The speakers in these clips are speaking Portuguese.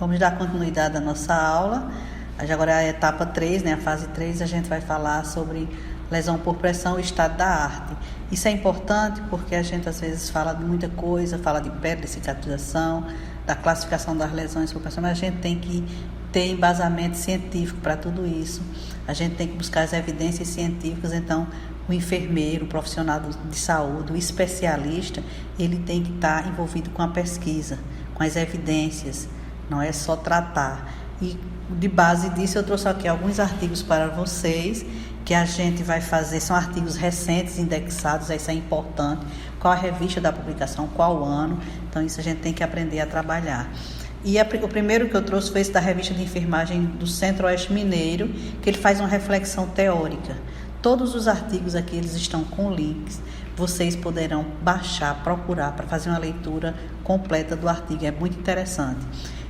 Vamos dar continuidade à nossa aula. Agora é a etapa 3, né? A fase 3, a gente vai falar sobre lesão por pressão e estado da arte. Isso é importante porque a gente às vezes fala de muita coisa, fala de pele, de cicatrização, da classificação das lesões por pressão, mas a gente tem que ter embasamento científico para tudo isso. A gente tem que buscar as evidências científicas, então o enfermeiro, o profissional de saúde, o especialista, ele tem que estar envolvido com a pesquisa, com as evidências, não é só tratar. E de base disso eu trouxe aqui alguns artigos para vocês, que a gente vai fazer, são artigos recentes, indexados, isso é importante, qual a revista da publicação, qual ano, então isso a gente tem que aprender a trabalhar. E o primeiro que eu trouxe foi esse da revista de enfermagem do Centro-Oeste Mineiro, que ele faz uma reflexão teórica. Todos os artigos aqui, eles estão com links, vocês poderão baixar, procurar para fazer uma leitura completa do artigo, é muito interessante.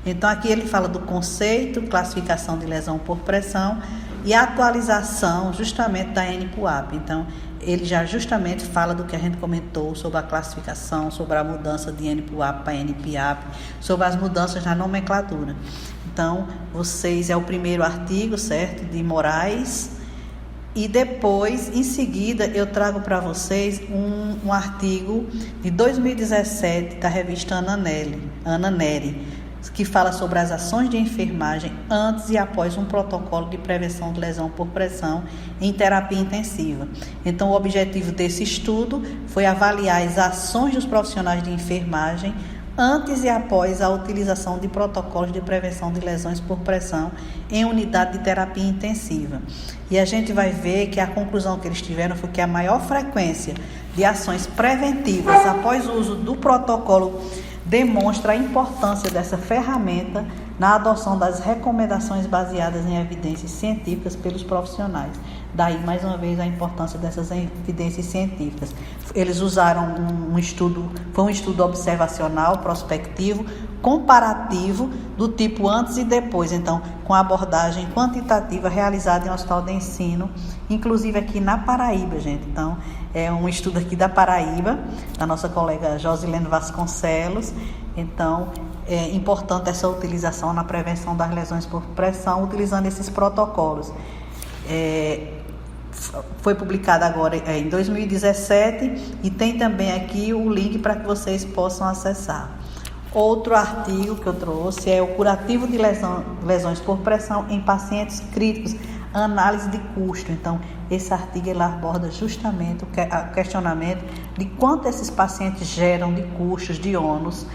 Então aqui ele fala do conceito, classificação de lesão por pressão e atualização justamente da NPUAP. Então ele já justamente fala do que a gente comentou sobre a classificação, sobre a mudança de NPUAP para NPAP, sobre as mudanças na nomenclatura. Então vocês, é o primeiro artigo, certo, de Moraes. E depois, em seguida, eu trago para vocês um artigo de 2017 da revista Ana Neri, que fala sobre as ações de enfermagem antes e após um protocolo de prevenção de lesão por pressão em terapia intensiva. Então, o objetivo desse estudo foi avaliar as ações dos profissionais de enfermagem antes e após a utilização de protocolos de prevenção de lesões por pressão em unidade de terapia intensiva. E a gente vai ver que a conclusão que eles tiveram foi que a maior frequência de ações preventivas após o uso do protocolo demonstra a importância dessa ferramenta na adoção das recomendações baseadas em evidências científicas pelos profissionais. Daí, mais uma vez, a importância dessas evidências científicas. Eles usaram um estudo, foi um estudo observacional, prospectivo, comparativo, do tipo antes e depois, então, com abordagem quantitativa realizada em um hospital de ensino, inclusive aqui na Paraíba, gente. Então, é um estudo aqui da Paraíba, da nossa colega Josilene Vasconcelos. Então, é importante essa utilização na prevenção das lesões por pressão, utilizando esses protocolos. Foi publicado agora em 2017 e tem também aqui o link para que vocês possam acessar. Outro artigo que eu trouxe é o curativo de lesões por pressão em pacientes críticos, análise de custo. Então, esse artigo ele aborda justamente o questionamento de quanto esses pacientes geram de custos, de ônus,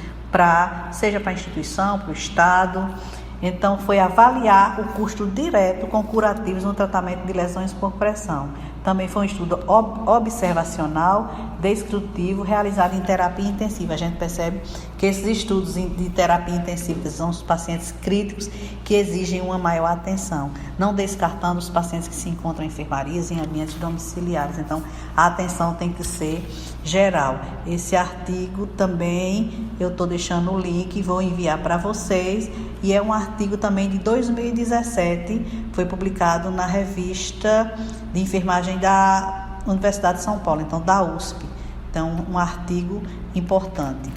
seja para a instituição, para o Estado. Então, foi avaliar o custo direto com curativos no tratamento de lesões por pressão. Também foi um estudo observacional, descritivo, realizado em terapia intensiva. A gente percebe que esses estudos de terapia intensiva são os pacientes críticos que exigem uma maior atenção, não descartando os pacientes que se encontram em enfermarias, em ambientes domiciliares. Então, a atenção tem que ser geral. Esse artigo também eu estou deixando o link e vou enviar para vocês. E é um artigo também de 2017, foi publicado na revista de enfermagem da Universidade de São Paulo, então da USP. Então, um artigo importante.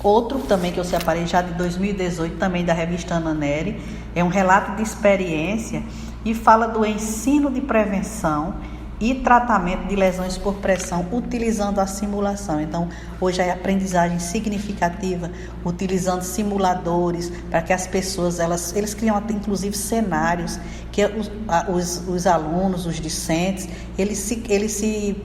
Outro também que eu separei já de 2018, também da revista Ana Neri, é um relato de experiência e fala do ensino de prevenção e tratamento de lesões por pressão utilizando a simulação. Então, hoje a aprendizagem significativa, utilizando simuladores, para que as pessoas, eles criam até inclusive cenários, que os alunos, os discentes, eles se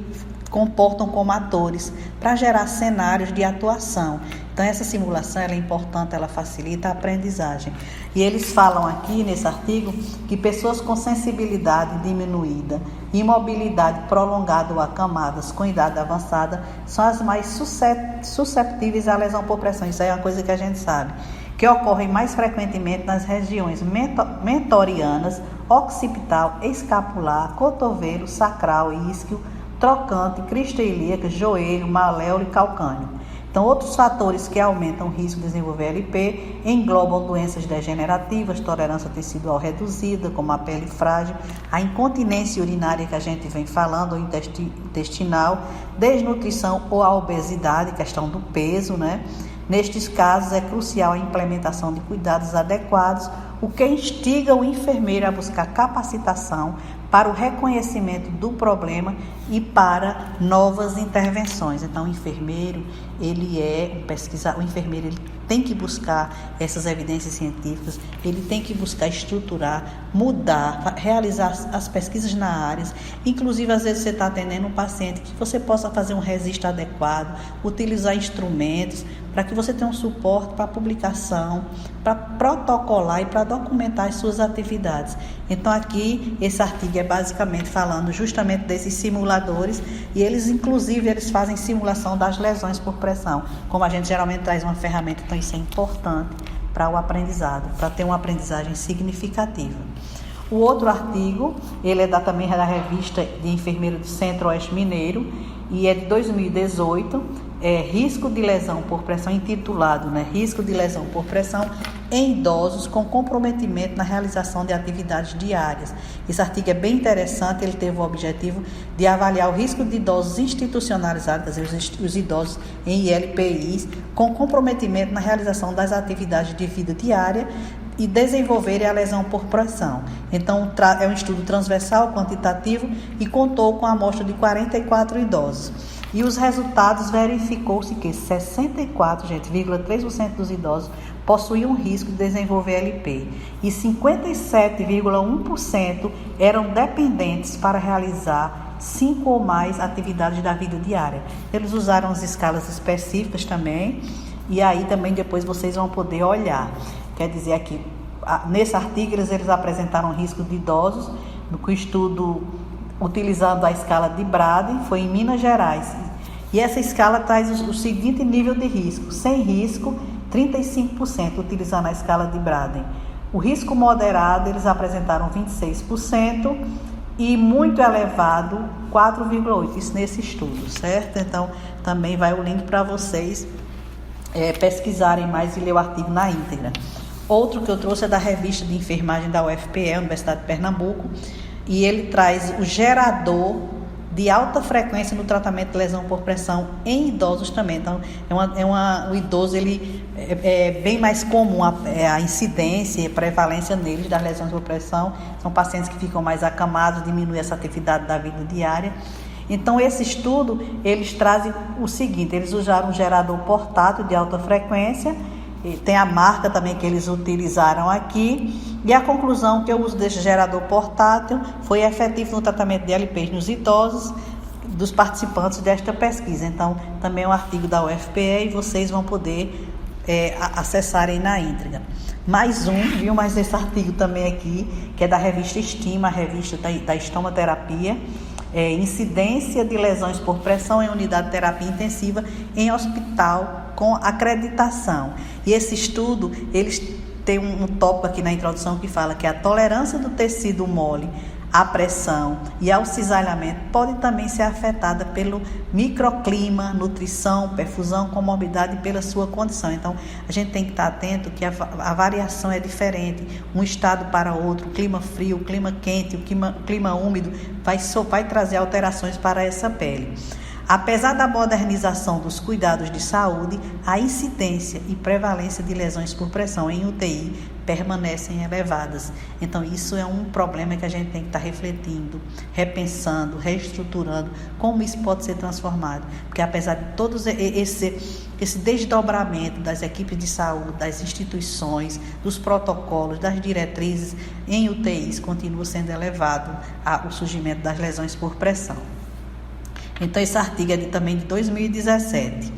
comportam como atores, para gerar cenários de atuação. Então, essa simulação ela é importante, ela facilita a aprendizagem. E eles falam aqui nesse artigo que pessoas com sensibilidade diminuída, imobilidade prolongada ou acamadas com idade avançada são as mais susceptíveis à lesão por pressão. Isso aí é uma coisa que a gente sabe, que ocorrem mais frequentemente nas regiões mentorianas, occipital, escapular, cotovelo, sacral, isquio, trocante, crista ilíaca, joelho, maléolo e calcâneo. Então, outros fatores que aumentam o risco de desenvolver LP englobam doenças degenerativas, tolerância tecidual reduzida, como a pele frágil, a incontinência urinária que a gente vem falando, ou intestinal, desnutrição ou a obesidade, questão do peso, né? Nestes casos, é crucial a implementação de cuidados adequados, o que instiga o enfermeiro a buscar capacitação para o reconhecimento do problema e para novas intervenções. Então, o enfermeiro, ele é um pesquisador, o enfermeiro ele tem que buscar essas evidências científicas, ele tem que buscar estruturar, mudar, realizar as pesquisas na área. Inclusive, às vezes você está atendendo um paciente que você possa fazer um registro adequado, utilizar instrumentos, para que você tenha um suporte para publicação, para protocolar e para documentar as suas atividades. Então, aqui, esse artigo é basicamente falando justamente desses simuladores, e eles fazem simulação das lesões por pressão. Como a gente geralmente traz uma ferramenta, então isso é importante para o aprendizado, para ter uma aprendizagem significativa. O outro artigo, ele é também da revista de enfermeiro do Centro-Oeste Mineiro, e é de 2018, risco de lesão por pressão, intitulado, risco de lesão por pressão em idosos com comprometimento na realização de atividades diárias. Esse artigo é bem interessante, ele teve o objetivo de avaliar o risco de idosos institucionalizados, quer dizer, os idosos em ILPIs, com comprometimento na realização das atividades de vida diária e desenvolverem a lesão por pressão. Então, é um estudo transversal, quantitativo, e contou com a amostra de 44 idosos. E os resultados verificou-se que 64,3% dos idosos possuíam risco de desenvolver LP e 57,1% eram dependentes para realizar 5 ou mais atividades da vida diária. Eles usaram as escalas específicas também, e aí também depois vocês vão poder olhar. Quer dizer, aqui, nesse artigo eles apresentaram o risco de idosos, no estudo utilizando a escala de Braden, foi em Minas Gerais. E essa escala traz o seguinte nível de risco: sem risco, 35%, utilizando a escala de Braden. O risco moderado, eles apresentaram 26%, e muito elevado, 4,8%, isso nesse estudo, certo? Então, também vai o link para vocês pesquisarem mais e ler o artigo na íntegra. Outro que eu trouxe é da revista de enfermagem da UFPE, Universidade de Pernambuco, e ele traz o gerador de alta frequência no tratamento de lesão por pressão em idosos também. Então, o idoso ele é bem mais comum a incidência e a prevalência neles das lesões por pressão. São pacientes que ficam mais acamados, diminui essa atividade da vida diária. Então, esse estudo, eles trazem o seguinte: eles usaram um gerador portátil de alta frequência, tem a marca também que eles utilizaram aqui, e a conclusão que o uso desse gerador portátil foi efetivo no tratamento de LPs nos idosos dos participantes desta pesquisa. Então, também é um artigo da UFPE e vocês vão poder acessarem na íntegra. Mais esse artigo também aqui, que é da revista Estima, a revista da estomaterapia, incidência de lesões por pressão em unidade de terapia intensiva em hospital com acreditação. E esse estudo, eles têm um tópico aqui na introdução que fala que a tolerância do tecido mole à pressão e ao cisalhamento pode também ser afetada pelo microclima, nutrição, perfusão, comorbidade e pela sua condição. Então, a gente tem que estar atento que a variação é diferente, um estado para outro, clima frio, clima quente, o clima úmido vai trazer alterações para essa pele. Apesar da modernização dos cuidados de saúde, a incidência e prevalência de lesões por pressão em UTI permanecem elevadas. Então, isso é um problema que a gente tem que estar refletindo, repensando, reestruturando, como isso pode ser transformado. Porque apesar de todos esse desdobramento das equipes de saúde, das instituições, dos protocolos, das diretrizes, em UTIs continua sendo elevado o surgimento das lesões por pressão. Então, esse artigo é também de 2017.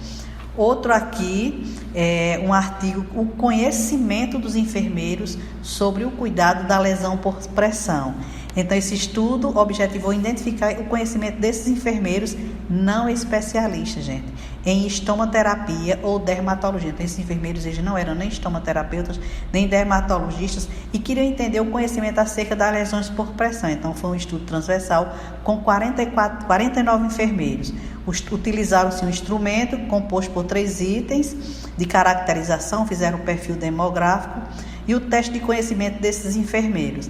Outro aqui é um artigo, o conhecimento dos enfermeiros sobre o cuidado da lesão por pressão. Então, esse estudo objetivou identificar o conhecimento desses enfermeiros não especialistas, gente, em estomaterapia ou dermatologia. Então, esses enfermeiros eles não eram nem estomaterapeutas, nem dermatologistas, e queriam entender o conhecimento acerca das lesões por pressão. Então, foi um estudo transversal com 49 enfermeiros. Utilizaram-se um instrumento composto por 3 itens de caracterização, fizeram um perfil demográfico e o teste de conhecimento desses enfermeiros.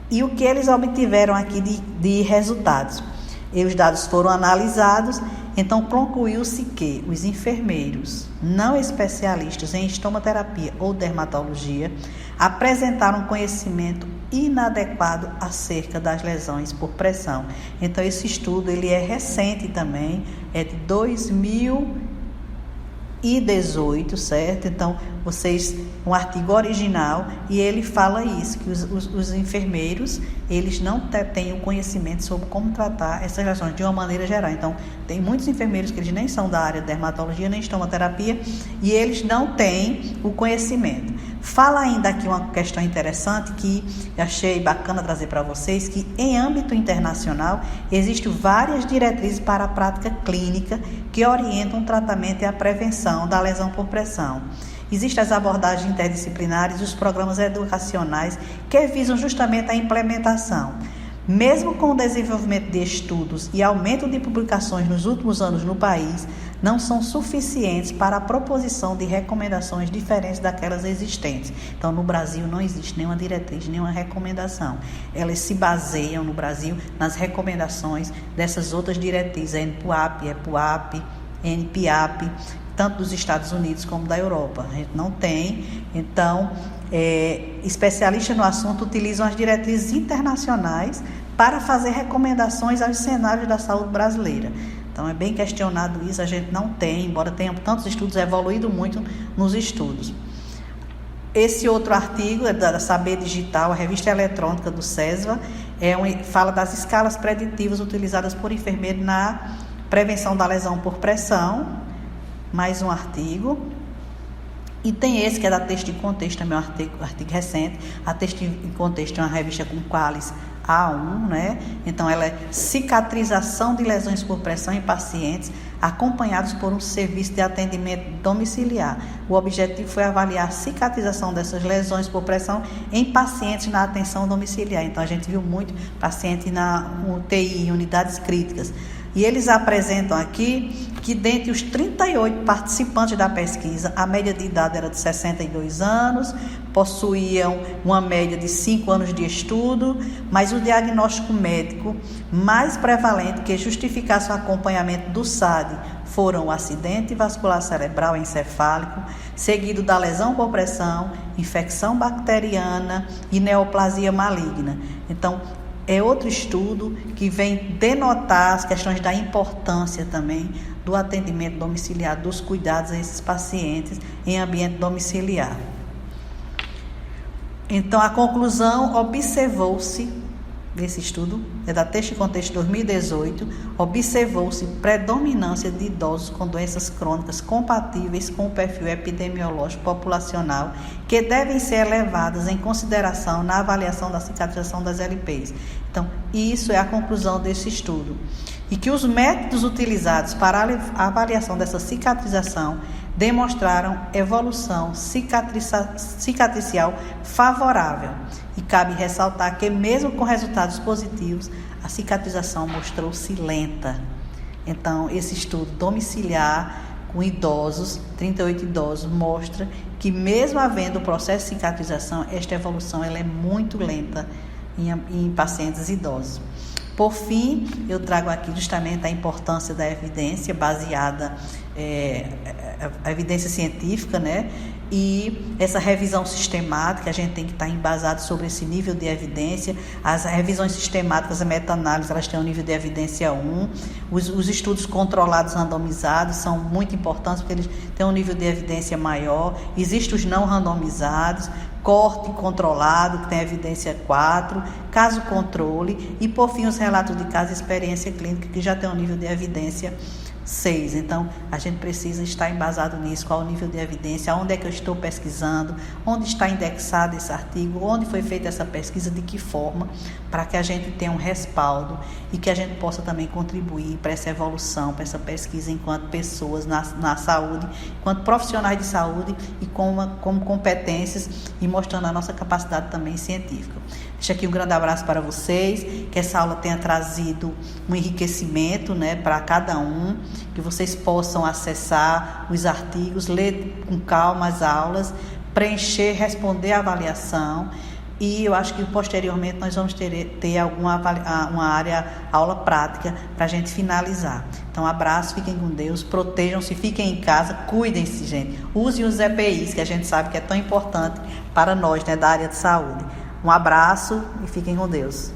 E o que eles obtiveram aqui de resultados? e os dados foram analisados. Então, concluiu-se que os enfermeiros não especialistas em estomoterapia ou dermatologia apresentaram conhecimento inadequado acerca das lesões por pressão. Então, esse estudo ele é recente também, é de 2018, certo? Então, um artigo original, e ele fala isso, que os enfermeiros, eles não têm o conhecimento sobre como tratar essas lesões de uma maneira geral. Então, tem muitos enfermeiros que eles nem são da área de dermatologia, nem estomoterapia, e eles não têm o conhecimento. Fala ainda aqui uma questão interessante que eu achei bacana trazer para vocês, que em âmbito internacional existem várias diretrizes para a prática clínica que orientam o tratamento e a prevenção da lesão por pressão. Existem as abordagens interdisciplinares e os programas educacionais que visam justamente a implementação. Mesmo com o desenvolvimento de estudos e aumento de publicações nos últimos anos no país, não são suficientes para a proposição de recomendações diferentes daquelas existentes. Então, no Brasil não existe nenhuma diretriz, nenhuma recomendação. Elas se baseiam no Brasil nas recomendações dessas outras diretrizes, a NPUAP, EPUAP, NPAP, tanto dos Estados Unidos como da Europa. A gente não tem. Então, especialistas no assunto utilizam as diretrizes internacionais para fazer recomendações aos cenários da saúde brasileira. Então, é bem questionado isso, a gente não tem, embora tenha tantos estudos, evoluído muito nos estudos. Esse outro artigo é da Saber Digital, a revista eletrônica do CESVA, fala das escalas preditivas utilizadas por enfermeiro na prevenção da lesão por pressão. Mais um artigo. E tem esse que é da Texto em Contexto, também um artigo recente. A Texto em Contexto é uma revista com Qualis A1, né? Então, ela é cicatrização de lesões por pressão em pacientes acompanhados por um serviço de atendimento domiciliar. O objetivo foi avaliar a cicatrização dessas lesões por pressão em pacientes na atenção domiciliar. Então, a gente viu muito paciente na UTI, em unidades críticas. E eles apresentam aqui que dentre os 38 participantes da pesquisa, a média de idade era de 62 anos, possuíam uma média de 5 anos de estudo, mas o diagnóstico médico mais prevalente que justificasse o acompanhamento do SAD foram o acidente vascular cerebral encefálico, seguido da lesão por pressão, infecção bacteriana e neoplasia maligna. Então, é outro estudo que vem denotar as questões da importância também do atendimento domiciliar, dos cuidados a esses pacientes em ambiente domiciliar. Então, a conclusão, observou-se, desse estudo, é da Texto em Contexto 2018, observou-se predominância de idosos com doenças crônicas compatíveis com o perfil epidemiológico populacional que devem ser levadas em consideração na avaliação da cicatrização das LPs. Então, isso é a conclusão desse estudo. E que os métodos utilizados para a avaliação dessa cicatrização demonstraram evolução cicatricial favorável. E cabe ressaltar que, mesmo com resultados positivos, a cicatrização mostrou-se lenta. Então, esse estudo domiciliar com idosos, 38 idosos, mostra que, mesmo havendo o processo de cicatrização, esta evolução ela é muito lenta em pacientes idosos. Por fim, eu trago aqui justamente a importância da evidência baseada, a evidência científica, né? E essa revisão sistemática, a gente tem que estar embasado sobre esse nível de evidência. As revisões sistemáticas, a meta-análise, elas têm um nível de evidência 1. Os estudos controlados randomizados são muito importantes porque eles têm um nível de evidência maior. Existem os não randomizados, corte controlado, que tem evidência 4, caso controle e, por fim, os relatos de caso e experiência clínica, que já tem um nível de evidência 6. Então, a gente precisa estar embasado nisso, qual o nível de evidência, onde é que eu estou pesquisando, onde está indexado esse artigo, onde foi feita essa pesquisa, de que forma, para que a gente tenha um respaldo e que a gente possa também contribuir para essa evolução, para essa pesquisa enquanto pessoas na saúde, enquanto profissionais de saúde e como competências e mostrando a nossa capacidade também científica. Deixo aqui um grande abraço para vocês, que essa aula tenha trazido um enriquecimento, né, para cada um, que vocês possam acessar os artigos, ler com calma as aulas, preencher, responder a avaliação, E eu acho que posteriormente nós vamos ter uma área, aula prática para a gente finalizar. Então, abraço, fiquem com Deus, protejam-se, fiquem em casa, cuidem-se, gente. Usem os EPIs, que a gente sabe que é tão importante para nós, né, da área de saúde. Um abraço e fiquem com Deus.